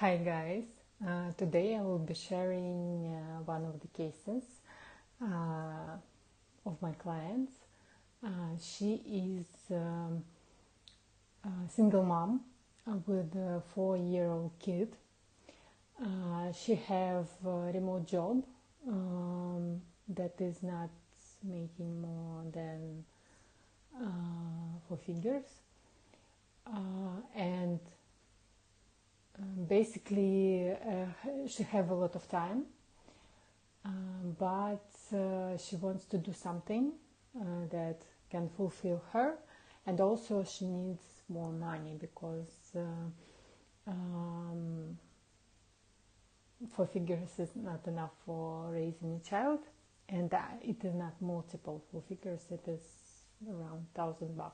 Hi guys, today I will be sharing one of the cases of my clients. She is a single mom with a 4-year-old kid. She have a remote job that is not making more than 4 figures, and basically she have a lot of time, but she wants to do something that can fulfill her, and also she needs more money because 4 figures is not enough for raising a child, and it is not multiple 4 figures, it is around $1,000.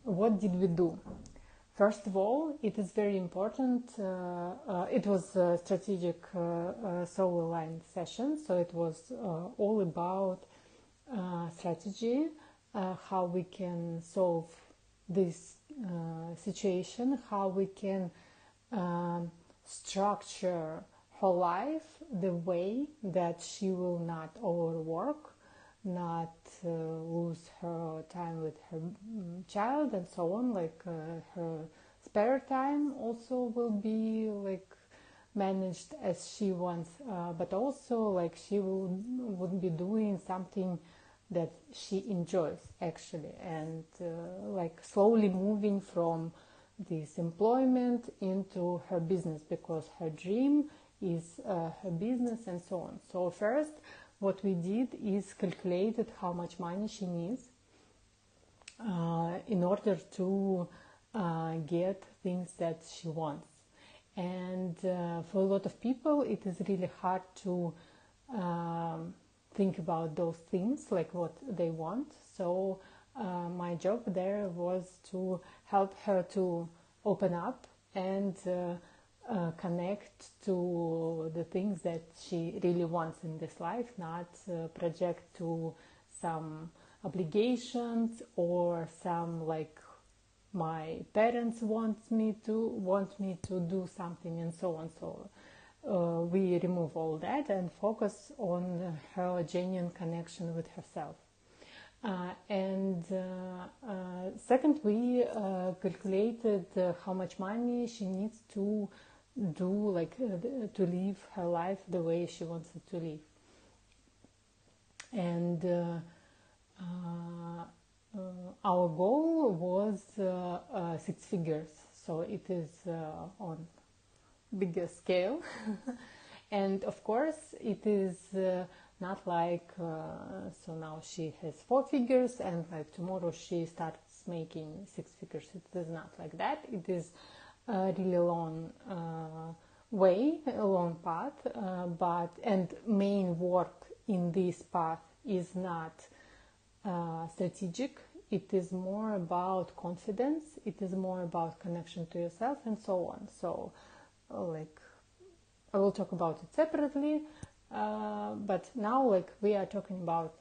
What did we do? First of all, it is very important. It was a strategic soul aligned session, so it was all about strategy, how we can solve this situation, how we can structure her life the way that she will not overwork, not lose her time with her child and so on, her spare time also will be managed as she wants, but also she would be doing something that she enjoys actually, and slowly moving from this employment into her business, because her dream is her business and so on. So first, what we did is calculated how much money she needs in order to get things that she wants. And for a lot of people, it is really hard to think about those things, like what they want. So my job there was to help her to open up and connect to the things that she really wants in this life, not project to some obligations or some my parents want me to do something and so on. So we remove all that and focus on her genuine connection with herself. Second, we calculated how much money she needs to do, to live her life the way she wants it to live. And our goal was 6 figures, so it is on bigger scale. And of course, it is not so now she has 4 figures and tomorrow she starts making 6 figures. It is not like that. It is a really long way, a long path, and main work in this path is not strategic. It is more about confidence. It is more about connection to yourself and so on. So I will talk about it separately, but now we are talking about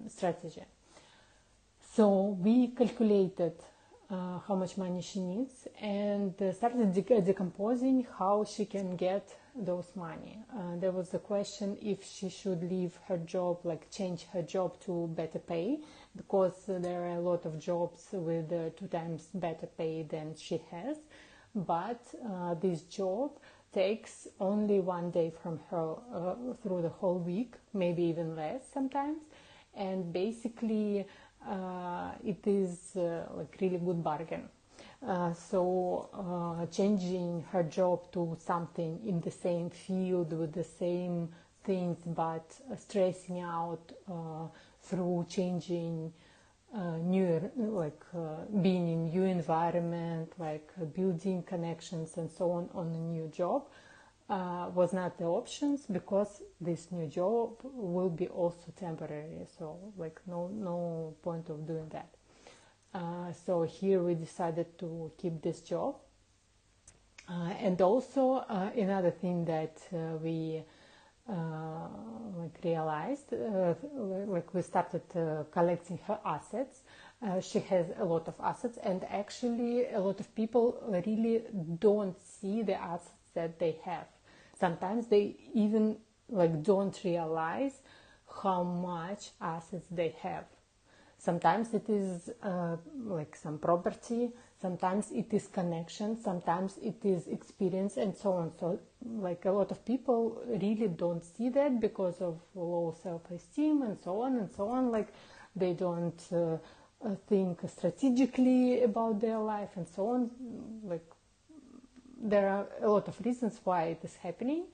strategy. So we calculated how much money she needs and started decomposing how she can get those money. There was the question if she should leave her job, change her job to better pay, because there are a lot of jobs with 2 times better pay than she has, but this job takes only 1 day from her through the whole week, maybe even less sometimes, and basically it is really good bargain. So changing her job to something in the same field with the same things, but stressing out through changing being in new environment, building connections and so on a new job, was not the options, because this new job will be also temporary. So no point of doing that. So here we decided to keep this job. And also another thing that we realized, we started collecting her assets. she has a lot of assets, and actually a lot of people really don't see the assets that they have. Sometimes they even like don't realize how much assets they have. Sometimes it is like some property, sometimes it is connection, sometimes it is experience, and so on. So like a lot of people really don't see that because of low self-esteem and so on and so on. Like they don't think strategically about their life and so on. Like there are a lot of reasons why it is happening.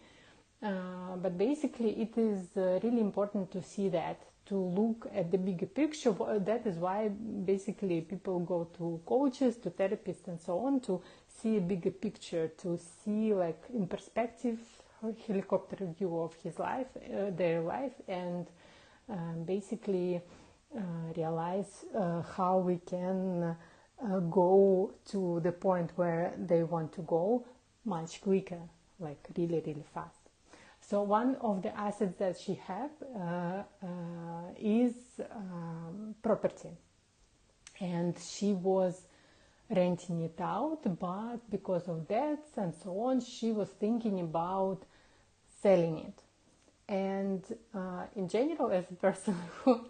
But basically it is really important to see that, to look at the bigger picture. That is why basically people go to coaches, to therapists and so on, to see a bigger picture, to see like in perspective, helicopter view of his life, their life, and basically realize how we can go to the point where they want to go much quicker, like really, really fast. So one of the assets that she have is property, and she was renting it out, but because of debts and so on, she was thinking about selling it. And in general, as a person who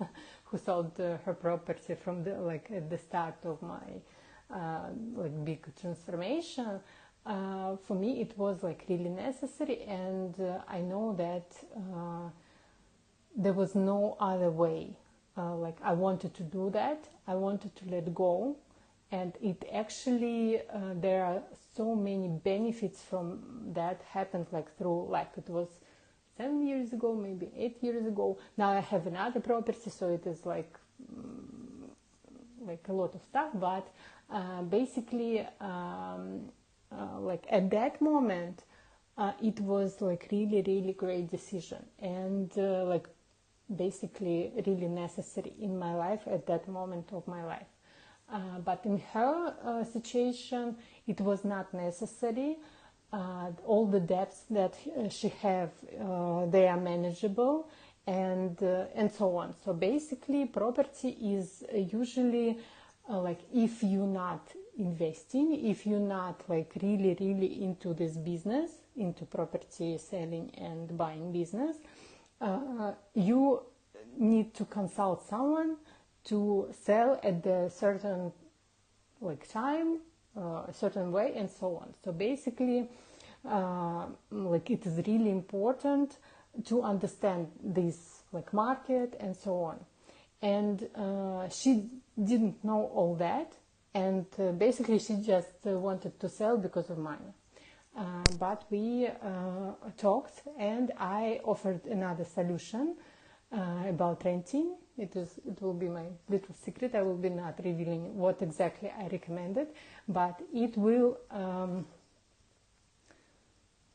sold her property from the like at the start of my like big transformation, for me it was like really necessary, and I know that there was no other way. Like I wanted to do that, I wanted to let go, and it actually there are so many benefits from that happened like through, like it was 7 years ago, maybe 8 years ago. Now I have another property, so it is like a lot of stuff, but basically like at that moment it was like really, really great decision, and like basically really necessary in my life at that moment of my life. But in her situation it was not necessary. All the debts that she have, they are manageable, and so on. So basically property is usually like if you're not investing, if you're not like really, really into this business, into property selling and buying business, you need to consult someone to sell at a certain like time, a certain way, and so on. So basically like it is really important to understand this like market and so on. And she didn't know all that, and basically she just wanted to sell because of money. But we talked, and I offered another solution about renting. It will be my little secret. I will be not revealing what exactly I recommended, but it will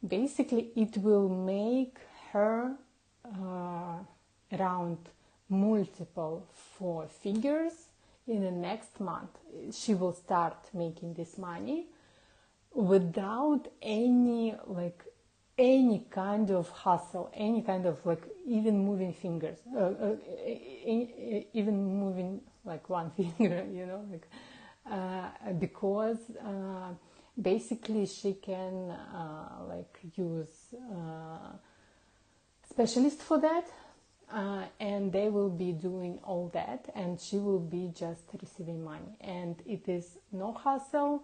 basically it will make her around multiple 4 figures in the next month. She will start making this money without any kind of hustle, any kind of like even moving fingers, even moving like one finger, like because basically she can like use specialist for that, and they will be doing all that, and she will be just receiving money, and it is no hustle,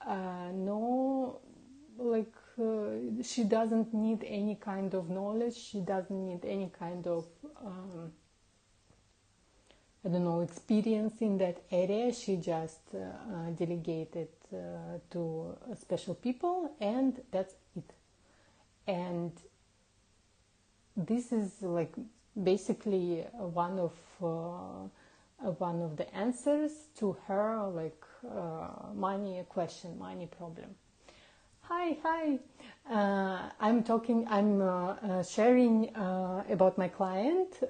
no like she doesn't need any kind of knowledge, she doesn't need any kind of experience in that area. She just delegated to special people, and that's it. And this is like basically one of the answers to her like money question, money problem. Hi. I'm sharing about my client,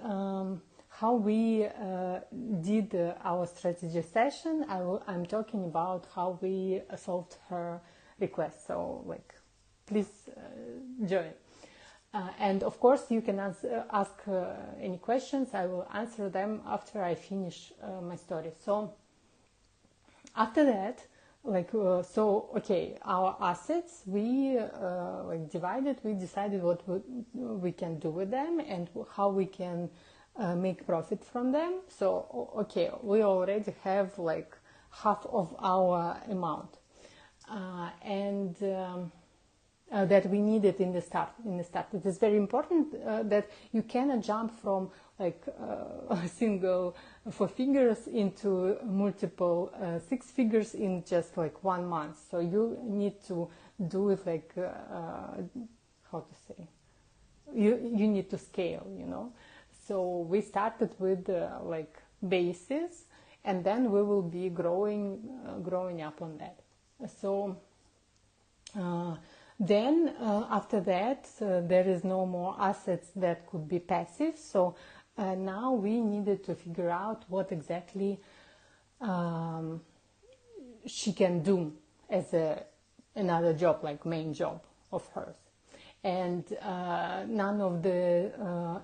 how we did our strategy session. I'm talking about how we solved her request. So like, please join. And of course you can ask any questions. I will answer them after I finish my story. So After that, our assets, we divided, we decided what we can do with them and how we can make profit from them. So we already have like half of our amount, that we needed in the start. It is very important that you cannot jump from a single 4 figures into multiple 6 figures in just 1 month. So you need to do it how to say, you need to scale, So we started with basis, and then we will be growing up on that. So then after that, there is no more assets that could be passive. So now we needed to figure out what exactly she can do as another job, like main job of hers. And none of the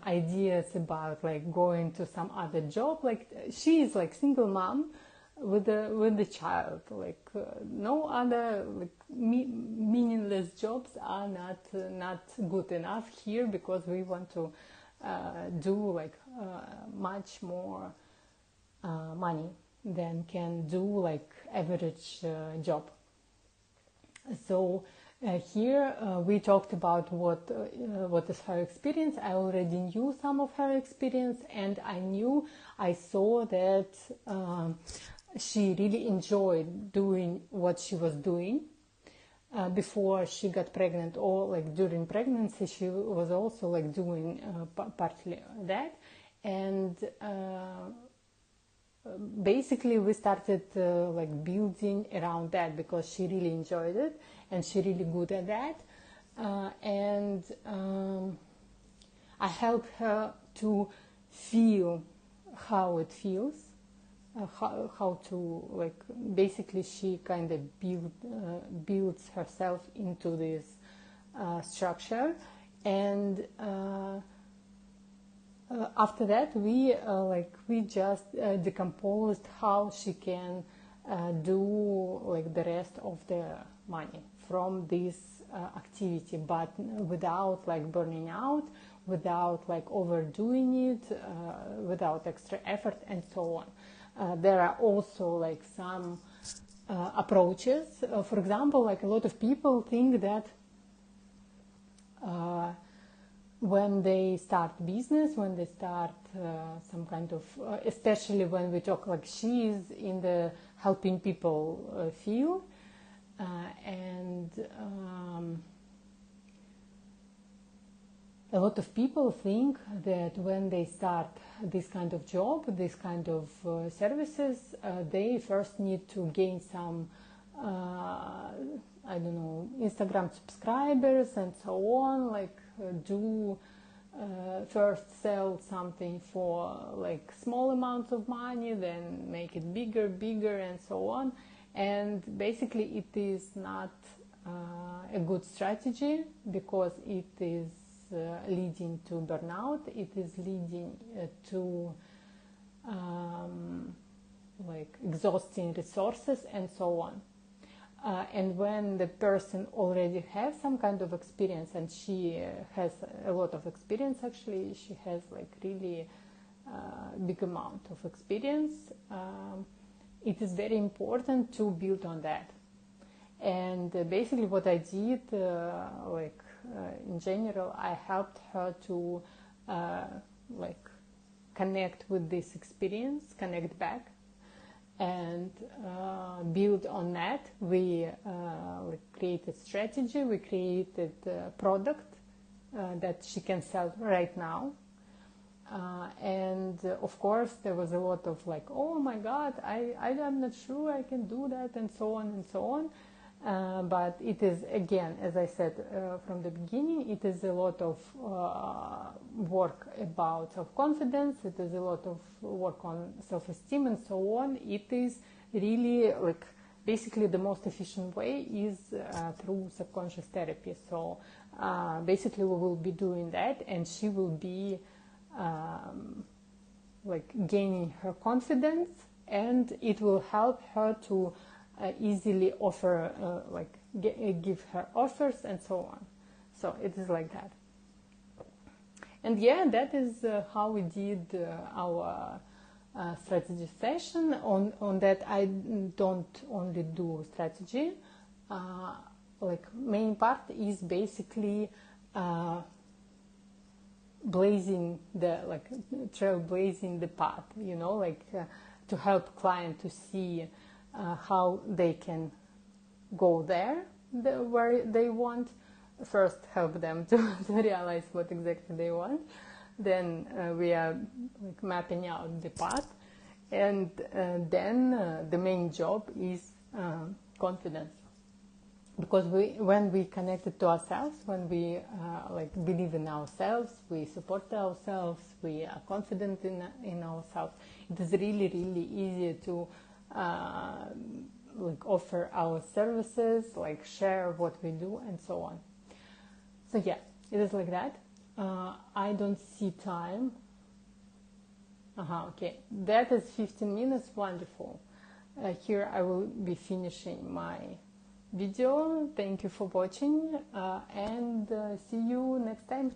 ideas about going to some other job. She is single mom with the child. No other meaningless jobs are not good enough here, because we want to do much more money than can do average job. So here we talked about what is her experience. I already knew some of her experience, and I saw that she really enjoyed doing what she was doing before she got pregnant, or during pregnancy. She was also doing partly that, and basically we started building around that, because she really enjoyed it and she really good at that, and I helped her to feel how it feels, how to basically she kind of builds herself into this structure, and after that we just decomposed how she can do the rest of the money from this activity, but without burning out, without overdoing it, without extra effort, and so on. There are also some approaches. For example, a lot of people think that when they start business, when they start some kind of, especially when we talk she is in the helping people field, and a lot of people think that when they start this kind of job, this kind of services, they first need to gain some, Instagram subscribers and so on, first sell something for small amounts of money, then make it bigger, and so on. And basically it is not a good strategy, because it is leading to burnout, it is leading to exhausting resources, and so on. And when the person already has some kind of experience, and she has a lot of experience, actually she has really big amount of experience, it is very important to build on that. And basically what I did, in general, I helped her to connect with this experience, connect back, and build on that. We created strategy, we created a product that she can sell right now. And of course there was a lot of oh my god, I'm not sure I can do that, and so on and so on. But it is, again, as I said from the beginning, it is a lot of work about self-confidence, it is a lot of work on self-esteem, and so on. It is really basically the most efficient way is through subconscious therapy. So basically we will be doing that, and she will be gaining her confidence and it will help her to easily offer, give her offers and so on. So it is like that. And yeah, that is how we did our strategy session. On that, I don't only do strategy. Main part is basically trailblazing the path, to help client to see how they can go there, where they want. First, help them to realize what exactly they want. Then we are mapping out the path, and then the main job is confidence. Because when we connect it to ourselves, when we believe in ourselves, we support ourselves, we are confident in ourselves, it is really, really easy to offer our services, share what we do, and so on. So yeah, it is like that. I don't see time. Okay, that is 15 minutes. Wonderful. Here I will be finishing my video. Thank you for watching, and see you next time.